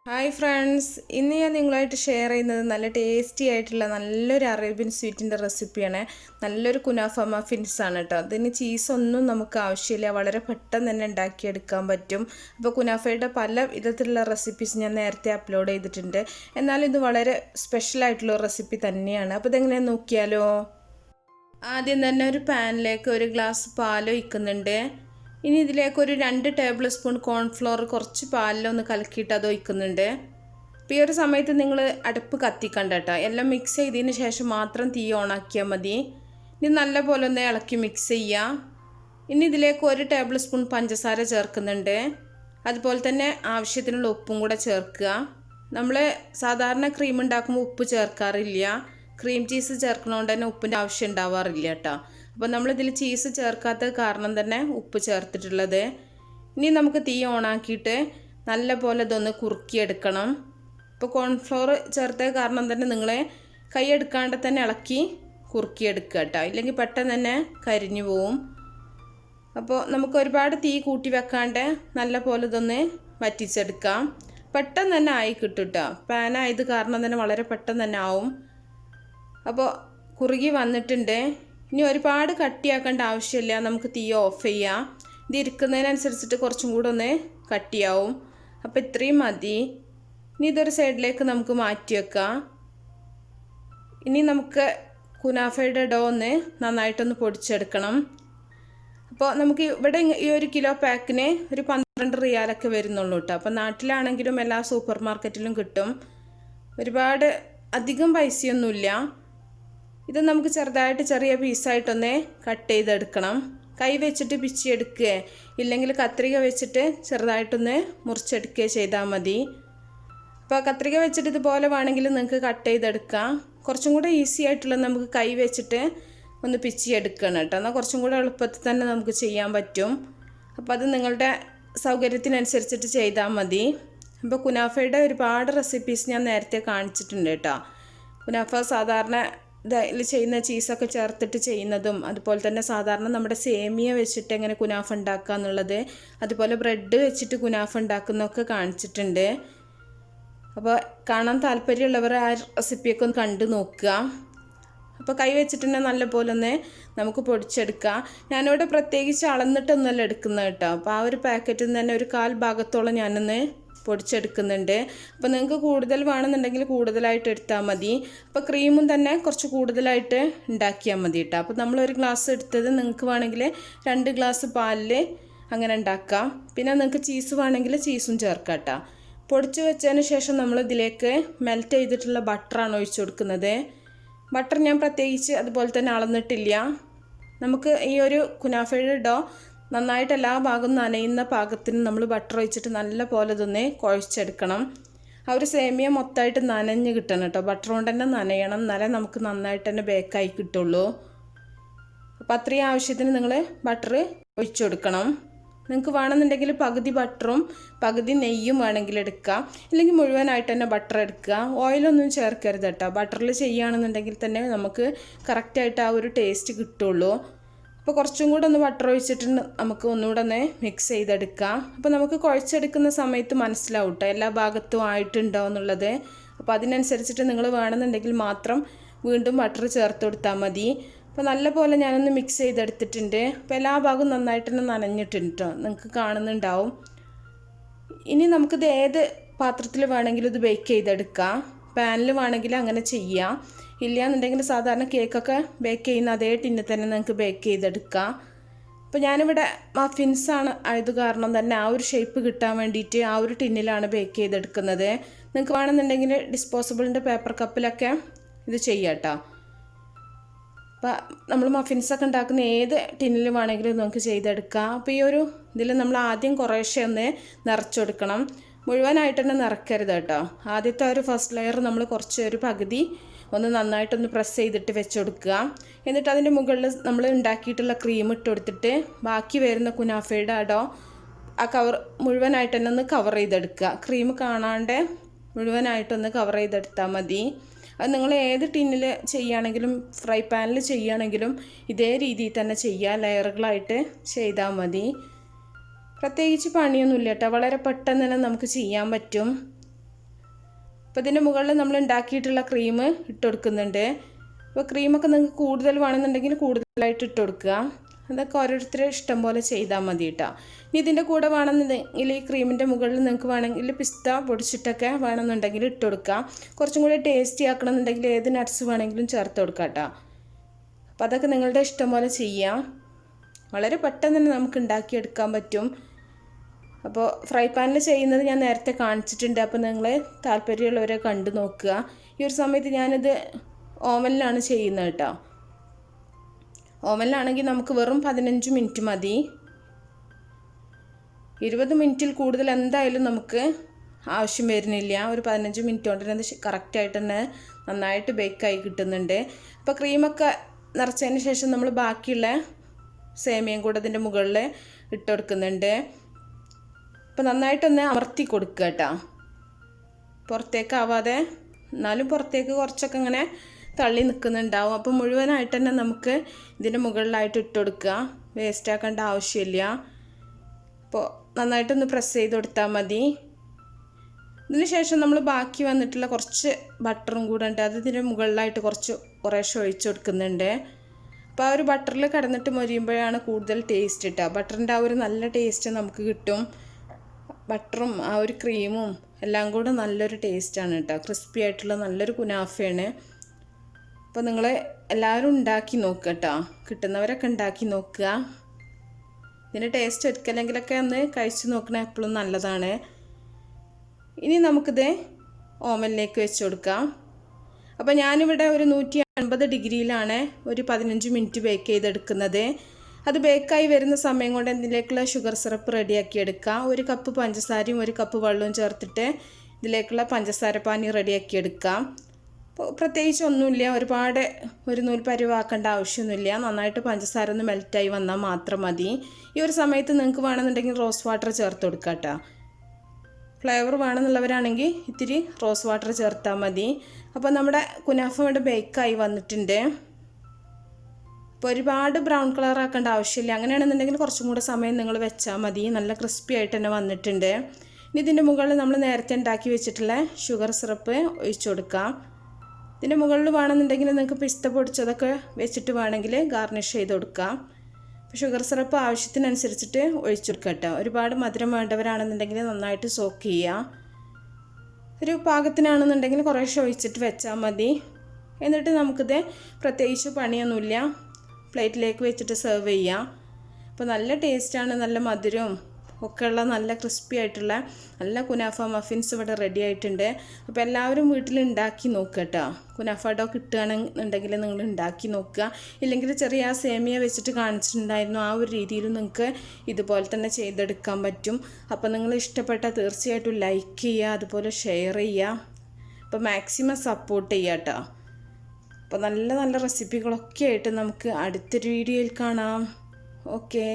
Hi friends, ഇന്ന് ഞാൻ നിങ്ങളായിട്ട് ഷെയർ ചെയ്യുന്നത് നല്ല ടേസ്റ്റി ആയിട്ടുള്ള നല്ലൊരു അറേബ്യൻ സ്വീറ്റിൻ്റെ റെസിപ്പിയാണ്. നല്ലൊരു കുനാഫ മഫിൻസ് ആണ് കേട്ടോ. അതിന് ചീസൊന്നും നമുക്ക് ആവശ്യമില്ല, വളരെ പെട്ടെന്ന് തന്നെ ഉണ്ടാക്കിയെടുക്കാൻ പറ്റും. അപ്പോൾ കുനാഫയുടെ പല വിധത്തിലുള്ള റെസിപ്പീസ് ഞാൻ നേരത്തെ അപ്ലോഡ് ചെയ്തിട്ടുണ്ട്. എന്നാൽ ഇത് വളരെ സ്പെഷ്യലായിട്ടുള്ള റെസിപ്പി തന്നെയാണ്. അപ്പോൾ ഇതെങ്ങനെ നോക്കിയാലോ. ആദ്യം തന്നെ ഒരു പാനിലേക്ക് ഒരു ഗ്ലാസ് പാൽ ഒഴിക്കുന്നുണ്ട്. ഇനി ഇതിലേക്ക് ഒരു 2 ടേബിൾ സ്പൂൺ കോൺഫ്ലോർ കുറച്ച് പാലിലൊന്ന് കലക്കിയിട്ട് അത് ഒഴിക്കുന്നുണ്ട്. അപ്പോൾ ഈ ഒരു സമയത്ത് നിങ്ങൾ അടുപ്പ് കത്തിക്കണ്ട കേട്ടോ. എല്ലാം മിക്സ് ചെയ്തതിന് ശേഷം മാത്രം തീ ഓണാക്കിയാൽ മതി. ഇനി നല്ലപോലെ ഒന്ന് ഇളക്കി മിക്സ് ചെയ്യുക. ഇനി ഇതിലേക്ക് 1 ടേബിൾ സ്പൂൺ പഞ്ചസാര ചേർക്കുന്നുണ്ട്. അതുപോലെ തന്നെ ആവശ്യത്തിനുള്ള ഉപ്പും കൂടെ ചേർക്കുക. നമ്മൾ സാധാരണ ക്രീം ഉണ്ടാക്കുമ്പോൾ ഉപ്പ് ചേർക്കാറില്ല. ക്രീം ചീസ് ചേർക്കണോണ്ട് തന്നെ ഉപ്പിൻ്റെ ആവശ്യം ഉണ്ടാവാറില്ല കേട്ടോ. അപ്പോൾ നമ്മളിതിൽ ചീസ് ചേർക്കാത്ത കാരണം തന്നെ ഉപ്പ് ചേർത്തിട്ടുള്ളത്. ഇനി നമുക്ക് തീ ഓണാക്കിയിട്ട് നല്ല പോലെ ഇതൊന്ന് കുറുക്കിയെടുക്കണം. ഇപ്പോൾ കോൺഫ്ലോർ ചേർത്ത കാരണം തന്നെ നിങ്ങൾ കൈ എടുക്കാണ്ട് തന്നെ ഇളക്കി കുറുക്കിയെടുക്കുക കേട്ടോ, ഇല്ലെങ്കിൽ പെട്ടെന്ന് തന്നെ കരിഞ്ഞു പോവും. അപ്പോൾ നമുക്ക് ഒരുപാട് തീ കൂട്ടി വെക്കാണ്ട് നല്ല പോലെ ഇതൊന്ന് വറ്റിച്ചെടുക്കാം. പെട്ടെന്ന് തന്നെ ആയി കിട്ടും കേട്ടോ. പാനായത് കാരണം തന്നെ വളരെ പെട്ടെന്ന് തന്നെ ആവും. അപ്പോൾ കുറുകി വന്നിട്ടുണ്ട്. ഇനി ഒരുപാട് കട്ടിയാക്കേണ്ട ആവശ്യമില്ല, നമുക്ക് തീ ഓഫ് ചെയ്യാം. ഇത് ഇരിക്കുന്നതിനനുസരിച്ചിട്ട് കുറച്ചും കൂടെ ഒന്ന് കട്ടിയാവും. അപ്പോൾ ഇത്രയും മതി. ഇനി ഇതൊരു സൈഡിലേക്ക് നമുക്ക് മാറ്റി വെക്കാം. ഇനി നമുക്ക് കുനാഫയുടെ ഡോ ഒന്ന് നന്നായിട്ടൊന്ന് പൊടിച്ചെടുക്കണം. അപ്പോൾ നമുക്ക് ഇവിടെ ഈ 1 കിലോ പാക്കിന് ഒരു 12 റിയാലൊക്കെ വരുന്നുള്ളൂ കേട്ടോ. അപ്പോൾ നാട്ടിലാണെങ്കിലും എല്ലാ സൂപ്പർ മാർക്കറ്റിലും കിട്ടും. ഒരുപാട് അധികം പൈസയൊന്നുമില്ല. ഇത് നമുക്ക് ചെറുതായിട്ട് ചെറിയ പീസായിട്ടൊന്ന് കട്ട് ചെയ്തെടുക്കണം. കൈ വെച്ചിട്ട് പിച്ചിയെടുക്കുക, ഇല്ലെങ്കിൽ കത്രിക വെച്ചിട്ട് ചെറുതായിട്ടൊന്ന് മുറിച്ചെടുക്കുകയോ ചെയ്താൽ മതി. അപ്പോൾ കത്രിക വെച്ചിട്ട് ഇതുപോലെ വേണമെങ്കിൽ നിങ്ങൾക്ക് കട്ട് ചെയ്തെടുക്കാം. കുറച്ചും കൂടെ ഈസി ആയിട്ടുള്ള നമുക്ക് കൈ വെച്ചിട്ട് ഒന്ന് പിച്ചിയെടുക്കണം കേട്ടോ. എന്നാൽ കുറച്ചും കൂടെ എളുപ്പത്തിൽ തന്നെ നമുക്ക് ചെയ്യാൻ പറ്റും. അപ്പോൾ അത് നിങ്ങളുടെ സൗകര്യത്തിനനുസരിച്ചിട്ട് ചെയ്താൽ മതി. അപ്പോൾ കുനാഫയുടെ ഒരുപാട് റെസിപ്പീസ് ഞാൻ നേരത്തെ കാണിച്ചിട്ടുണ്ട് കേട്ടോ. കുനാഫ സാധാരണ ഇതിൽ ചെയ്യുന്ന ചീസൊക്കെ ചേർത്തിട്ട് ചെയ്യുന്നതും, അതുപോലെ തന്നെ സാധാരണ നമ്മുടെ സേമിയ വെച്ചിട്ട് എങ്ങനെ കുനാഫ ഉണ്ടാക്കുക എന്നുള്ളത്, അതുപോലെ ബ്രെഡ് വെച്ചിട്ട് കുനാഫ ഉണ്ടാക്കുന്നതൊക്കെ കാണിച്ചിട്ടുണ്ട്. അപ്പോൾ കാണാൻ താല്പര്യമുള്ളവർ ആ റെസിപ്പിയൊക്കെ ഒന്ന് കണ്ടു നോക്കുക. അപ്പോൾ കൈ വെച്ചിട്ട് തന്നെ നല്ലപോലെ ഒന്ന് നമുക്ക് പൊടിച്ചെടുക്കാം. ഞാനിവിടെ പ്രത്യേകിച്ച് അളന്നിട്ടൊന്നുമല്ല എടുക്കുന്നത് കേട്ടോ. അപ്പോൾ ആ ഒരു പാക്കറ്റിൽ നിന്ന് തന്നെ ഒരു 1/4 ഭാഗത്തോളം ഞാനൊന്ന് പൊടിച്ചെടുക്കുന്നുണ്ട്. അപ്പോൾ നിങ്ങൾക്ക് കൂടുതൽ വേണമെന്നുണ്ടെങ്കിൽ കൂടുതലായിട്ട് എടുത്താൽ മതി. അപ്പോൾ ക്രീമും തന്നെ കുറച്ച് കൂടുതലായിട്ട് ഉണ്ടാക്കിയാൽ മതി കേട്ടോ. അപ്പോൾ നമ്മളൊരു ഗ്ലാസ് എടുത്തത് നിങ്ങൾക്ക് വേണമെങ്കിൽ 2 ഗ്ലാസ് പാലിൽ അങ്ങനെ ഉണ്ടാക്കാം. പിന്നെ നിങ്ങൾക്ക് ചീസ് വേണമെങ്കിൽ ചീസും ചേർക്കാം കേട്ടോ. പൊടിച്ച് വെച്ചതിന് ശേഷം നമ്മൾ ഇതിലേക്ക് മെൽറ്റ് ചെയ്തിട്ടുള്ള ബട്ടറാണ് ഒഴിച്ചു കൊടുക്കുന്നത്. ബട്ടർ ഞാൻ പ്രത്യേകിച്ച് അതുപോലെ തന്നെ അളന്നിട്ടില്ല. നമുക്ക് ഈ ഒരു കുനാഫയുടെ ഡോ നന്നായിട്ട് എല്ലാ ഭാഗവും നനയുന്ന പാകത്തിന് നമ്മൾ ബട്ടർ ഒഴിച്ചിട്ട് നല്ല പോലെ ഇതൊന്ന് കുഴച്ചെടുക്കണം. ആ ഒരു സേമിയ മൊത്തമായിട്ട് നനഞ്ഞ് കിട്ടണം കേട്ടോ. ബട്ടർ കൊണ്ട് തന്നെ നനയണം, എന്നാലേ നമുക്ക് നന്നായിട്ട് തന്നെ ബേക്കായി കിട്ടുള്ളൂ. അപ്പോൾ അത്രയും ആവശ്യത്തിന് നിങ്ങൾ ബട്ടർ ഒഴിച്ചു കൊടുക്കണം. നിങ്ങൾക്ക് വേണമെന്നുണ്ടെങ്കിൽ പകുതി ബട്ടറും പകുതി നെയ്യും വേണമെങ്കിൽ എടുക്കാം, ഇല്ലെങ്കിൽ മുഴുവനായിട്ട് തന്നെ ബട്ടർ എടുക്കുക. ഓയിലൊന്നും ചേർക്കരുത് കേട്ടോ. ബട്ടറിൽ ചെയ്യുകയാണെന്നുണ്ടെങ്കിൽ തന്നെ നമുക്ക് കറക്റ്റായിട്ട് ആ ഒരു ടേസ്റ്റ് കിട്ടുള്ളൂ. അപ്പോൾ കുറച്ചും കൂടെ ഒന്ന് ബട്ടർ ഒഴിച്ചിട്ട് നമുക്ക് ഒന്നുകൂടെ ഒന്ന് മിക്സ് ചെയ്തെടുക്കാം. അപ്പോൾ നമുക്ക് കുഴച്ചെടുക്കുന്ന സമയത്ത് മനസ്സിലാവും കേട്ടോ എല്ലാ ഭാഗത്തും ആയിട്ടുണ്ടോ എന്നുള്ളത്. അപ്പോൾ അതിനനുസരിച്ചിട്ട് നിങ്ങൾ വേണമെന്നുണ്ടെങ്കിൽ മാത്രം വീണ്ടും ബട്ടർ ചേർത്ത് കൊടുത്താൽ മതി. അപ്പോൾ നല്ല പോലെ ഞാനൊന്ന് മിക്സ് ചെയ്തെടുത്തിട്ടുണ്ട്. അപ്പോൾ എല്ലാ ഭാഗവും നന്നായിട്ട് തന്നെ നനഞ്ഞിട്ടുണ്ട് കേട്ടോ, നിങ്ങൾക്ക് കാണുന്നുണ്ടാവും. ഇനി നമുക്കിത് ഏത് പാത്രത്തിൽ വേണമെങ്കിലും ഇത് ബേക്ക് ചെയ്തെടുക്കാം. പാനിൽ വേണമെങ്കിൽ അങ്ങനെ ചെയ്യാം, ഇല്ലയെന്നുണ്ടെങ്കിൽ സാധാരണ കേക്കൊക്കെ ബേക്ക് ചെയ്യുന്ന അതേ ടിന്നിൽ തന്നെ നിങ്ങൾക്ക് ബേക്ക് ചെയ്തെടുക്കാം. അപ്പോൾ ഞാനിവിടെ മഫിൻസാണ് ആയത് കാരണം തന്നെ ആ ഒരു ഷേപ്പ് കിട്ടാൻ വേണ്ടിയിട്ട് ആ ഒരു ടിന്നിലാണ് ബേക്ക് ചെയ്തെടുക്കുന്നത്. നിങ്ങൾക്ക് വേണമെന്നുണ്ടെങ്കിൽ ഡിസ്പോസിബിളിൻ്റെ പേപ്പർ കപ്പിലൊക്കെ ഇത് ചെയ്യാം കേട്ടോ. അപ്പോൾ നമ്മൾ മഫിൻസൊക്കെ ഉണ്ടാക്കുന്ന ഏത് ടിന്നിൽ വേണമെങ്കിലും നമുക്ക് ചെയ്തെടുക്കാം. അപ്പോൾ ഈ ഒരു ഇതിൽ നമ്മൾ ആദ്യം കുറേശ്ശെ ഒന്ന് നിറച്ചു കൊടുക്കണം. മുഴുവനായിട്ട് തന്നെ നിറക്കരുത് കേട്ടോ. ആദ്യത്തെ ഒരു ഫസ്റ്റ് ലെയർ നമ്മൾ കുറച്ച് ഒരു പകുതി ഒന്ന് നന്നായിട്ടൊന്ന് പ്രസ് ചെയ്തിട്ട് വെച്ച് കൊടുക്കുക. എന്നിട്ട് അതിൻ്റെ മുകളിൽ നമ്മൾ ഉണ്ടാക്കിയിട്ടുള്ള ക്രീം ഇട്ട് കൊടുത്തിട്ട് ബാക്കി വരുന്ന കുനാഫയുടെ അടോ ആ കവർ മുഴുവനായിട്ട് തന്നെ ഒന്ന് കവർ ചെയ്തെടുക്കുക. ക്രീം കാണാണ്ട് മുഴുവനായിട്ടൊന്ന് കവർ ചെയ്തെടുത്താൽ മതി. അത് നിങ്ങൾ ഏത് ടിന്നിൽ ചെയ്യുകയാണെങ്കിലും ഫ്രൈ പാനിൽ ചെയ്യുകയാണെങ്കിലും ഇതേ രീതിയിൽ തന്നെ ചെയ്യുക, ലെയറുകളായിട്ട് ചെയ്താൽ മതി. പ്രത്യേകിച്ച് പണിയൊന്നുമില്ല കേട്ടോ, വളരെ പെട്ടെന്ന് തന്നെ നമുക്ക് ചെയ്യാൻ പറ്റും. അപ്പോൾ ഇതിൻ്റെ മുകളിൽ നമ്മൾ ഉണ്ടാക്കിയിട്ടുള്ള ക്രീം ഇട്ട് കൊടുക്കുന്നുണ്ട്. അപ്പോൾ ക്രീമൊക്കെ നിങ്ങൾക്ക് കൂടുതൽ വേണമെന്നുണ്ടെങ്കിൽ കൂടുതലായിട്ട് ഇട്ട് കൊടുക്കുക. അതൊക്കെ ഓരോരുത്തരുടെ ഇഷ്ടം പോലെ ചെയ്താൽ മതി കേട്ടോ. ഇനി ഇതിൻ്റെ കൂടെ വേണമെന്നുണ്ടെങ്കിൽ ഈ ക്രീമിൻ്റെ മുകളിൽ നിങ്ങൾക്ക് വേണമെങ്കിൽ പിസ്ത പൊടിച്ചിട്ടൊക്കെ വേണമെന്നുണ്ടെങ്കിൽ ഇട്ട് കൊടുക്കാം. കുറച്ചും കൂടി ടേസ്റ്റി ആക്കണമെന്നുണ്ടെങ്കിൽ ഏത് നട്ട്സ് വേണമെങ്കിലും ചേർത്ത് കൊടുക്കാം കേട്ടോ. അപ്പോൾ അതൊക്കെ നിങ്ങളുടെ ഇഷ്ടം പോലെ ചെയ്യാം. വളരെ പെട്ടെന്ന് തന്നെ നമുക്ക് ഉണ്ടാക്കിയെടുക്കാൻ പറ്റും. അപ്പോൾ ഫ്രൈ പാനിൽ ചെയ്യുന്നത് ഞാൻ നേരത്തെ കാണിച്ചിട്ടുണ്ട്. അപ്പോൾ നിങ്ങൾ താല്പര്യമുള്ളവരെ കണ്ടു നോക്കുക. ഈ ഒരു സമയത്ത് ഞാനിത് ഓവനിലാണ് ചെയ്യുന്നത് കേട്ടോ. ഓവനിലാണെങ്കിൽ നമുക്ക് വെറും 15 മിനിറ്റ് മതി. 20 മിനിറ്റിൽ കൂടുതൽ എന്തായാലും നമുക്ക് ആവശ്യം വരുന്നില്ല. ഒരു 15 മിനിറ്റ് കൊണ്ട് തന്നെ കറക്റ്റായിട്ട് തന്നെ നന്നായിട്ട് ബേക്കായി കിട്ടുന്നുണ്ട്. അപ്പോൾ ക്രീമൊക്കെ നിറച്ചതിന് ശേഷം നമ്മൾ ബാക്കിയുള്ള സേമിയയും കൂടെ അതിൻ്റെ മുകളിൽ ഇട്ട് കൊടുക്കുന്നുണ്ട്. അപ്പോൾ നന്നായിട്ടൊന്ന് അമർത്തി കൊടുക്കുക കേട്ടോ. പുറത്തേക്കാവാതെ, എന്നാലും പുറത്തേക്ക് കുറച്ചൊക്കെ ഇങ്ങനെ തള്ളി നിൽക്കുന്നുണ്ടാവും. അപ്പോൾ മുഴുവനായിട്ട് തന്നെ നമുക്ക് ഇതിൻ്റെ മുകളിലായിട്ട് ഇട്ട് കൊടുക്കുക. വേസ്റ്റ് ആക്കേണ്ട ആവശ്യമില്ല. അപ്പോൾ നന്നായിട്ടൊന്ന് പ്രസ് ചെയ്ത് കൊടുത്താൽ മതി. ഇതിന് ശേഷം നമ്മൾ ബാക്കി വന്നിട്ടുള്ള കുറച്ച് ബട്ടറും കൂടെ ഉണ്ട്. അത് ഇതിൻ്റെ മുകളിലായിട്ട് കുറേശ്ശെ ഒഴിച്ച് കൊടുക്കുന്നുണ്ട്. അപ്പോൾ ആ ഒരു ബട്ടറിൽ കിടന്നിട്ട് മൊരിയുമ്പോഴാണ് കൂടുതൽ ടേസ്റ്റ് കിട്ടുക. ബട്ടറിൻ്റെ ആ ഒരു നല്ല ടേസ്റ്റ് നമുക്ക് കിട്ടും. ബട്ടറും ആ ഒരു ക്രീമും എല്ലാം കൂടെ നല്ലൊരു ടേസ്റ്റാണ് കേട്ടോ. ക്രിസ്പി ആയിട്ടുള്ള നല്ലൊരു കുനാഫയാണ്. അപ്പോൾ നിങ്ങൾ എല്ലാവരും ഉണ്ടാക്കി നോക്കുക കേട്ടോ. കിട്ടുന്നവരൊക്കെ ഉണ്ടാക്കി നോക്കുക. ഇതിൻ്റെ ടേസ്റ്റ് ഒരിക്കലെങ്കിലൊക്കെ ഒന്ന് കഴിച്ച് നോക്കണേ എപ്പോഴും നല്ലതാണ്. ഇനി നമുക്കിത് ഓവനിലേക്ക് വെച്ച് കൊടുക്കാം. അപ്പോൾ ഞാനിവിടെ ഒരു 150 ഡിഗ്രിയിലാണ് ഒരു 15 മിനിറ്റ് ബേക്ക് ചെയ്തെടുക്കുന്നത്. അത് ബേക്കായി വരുന്ന സമയം കൊണ്ട് ഇതിലേക്കുള്ള ഷുഗർ സിറപ്പ് റെഡിയാക്കി എടുക്കാം. 1 കപ്പ് പഞ്ചസാരയും 1 കപ്പ് വെള്ളവും ചേർത്തിട്ട് ഇതിലേക്കുള്ള പഞ്ചസാര പാനി റെഡിയാക്കി എടുക്കാം. അപ്പോൾ പ്രത്യേകിച്ച് ഒന്നുമില്ല, ഒരുപാട് ഒരു നൂൽ പരുവാക്കേണ്ട ആവശ്യമൊന്നുമില്ല. നന്നായിട്ട് പഞ്ചസാര ഒന്ന് മെൽറ്റായി വന്നാൽ മാത്രം മതി. ഈ ഒരു സമയത്ത് നിങ്ങൾക്ക് വേണമെന്നുണ്ടെങ്കിൽ റോസ് വാട്ടർ ചേർത്ത് കൊടുക്കാം കേട്ടോ. ഫ്ലേവർ വേണമെന്നുള്ളവരാണെങ്കിൽ ഇത്തിരി റോസ് വാട്ടർ ചേർത്താൽ മതി. അപ്പോൾ നമ്മുടെ കുനാഫ ഇവിടെ ബേക്കായി വന്നിട്ടുണ്ട്. അപ്പോൾ ഒരുപാട് ബ്രൗൺ കളർ ആക്കേണ്ട ആവശ്യമില്ല. അങ്ങനെയാണെന്നുണ്ടെങ്കിൽ കുറച്ചും കൂടെ സമയം നിങ്ങൾ വെച്ചാൽ മതി. നല്ല ക്രിസ്പി ആയിട്ട് തന്നെ വന്നിട്ടുണ്ട്. ഇനി ഇതിൻ്റെ മുകളിൽ നമ്മൾ നേരത്തെ ഉണ്ടാക്കി വെച്ചിട്ടുള്ള ഷുഗർ സിറപ്പ് ഒഴിച്ചു കൊടുക്കാം. ഇതിൻ്റെ മുകളിൽ വേണമെന്നുണ്ടെങ്കിൽ നിങ്ങൾക്ക് പിസ്ത പൊടിച്ചതൊക്കെ വെച്ചിട്ട് വേണമെങ്കിൽ ഗാർണിഷ് ചെയ്ത് കൊടുക്കാം. അപ്പോൾ ഷുഗർ സിറപ്പ് ആവശ്യത്തിനനുസരിച്ചിട്ട് ഒഴിച്ചു കൊടുക്കുക കേട്ടോ. ഒരുപാട് മധുരം വേണ്ടവരാണെന്നുണ്ടെങ്കിൽ നന്നായിട്ട് സോക്ക് ചെയ്യുക. ഒരു പാകത്തിനാണെന്നുണ്ടെങ്കിൽ കുറേശ്ശെ ഒഴിച്ചിട്ട് വെച്ചാൽ മതി. എന്നിട്ട് നമുക്കിത് പ്രത്യേകിച്ച് പണിയൊന്നുമില്ല, പ്ലേറ്റിലേക്ക് വെച്ചിട്ട് സെർവ് ചെയ്യാം. അപ്പോൾ നല്ല ടേസ്റ്റാണ്, നല്ല മധുരവും ഒക്കെ ഉള്ള നല്ല ക്രിസ്പി ആയിട്ടുള്ള നല്ല കുനാഫ മഫിൻസ് ഇവിടെ റെഡി ആയിട്ടുണ്ട്. അപ്പോൾ എല്ലാവരും വീട്ടിൽ ഉണ്ടാക്കി നോക്കുക കേട്ടോ. കുനാഫ ഡോ കിട്ടുകയാണെന്നുണ്ടെങ്കിൽ നിങ്ങൾ ഉണ്ടാക്കി നോക്കുക. ഇല്ലെങ്കിൽ ചെറിയ സേമിയ വെച്ചിട്ട് കാണിച്ചിട്ടുണ്ടായിരുന്നു, ആ ഒരു രീതിയിൽ നിങ്ങൾക്ക് ഇതുപോലെ തന്നെ ചെയ്തെടുക്കാൻ പറ്റും. അപ്പോൾ നിങ്ങൾ ഇഷ്ടപ്പെട്ട തീർച്ചയായിട്ടും ലൈക്ക് ചെയ്യുക, അതുപോലെ ഷെയർ ചെയ്യുക. അപ്പോൾ മാക്സിമം സപ്പോർട്ട് ചെയ്യുക കേട്ടോ. അപ്പോൾ നല്ല നല്ല റെസിപ്പികളൊക്കെ ആയിട്ട് നമുക്ക് അടുത്തൊരു വീഡിയോയിൽ കാണാം. ഓക്കേ.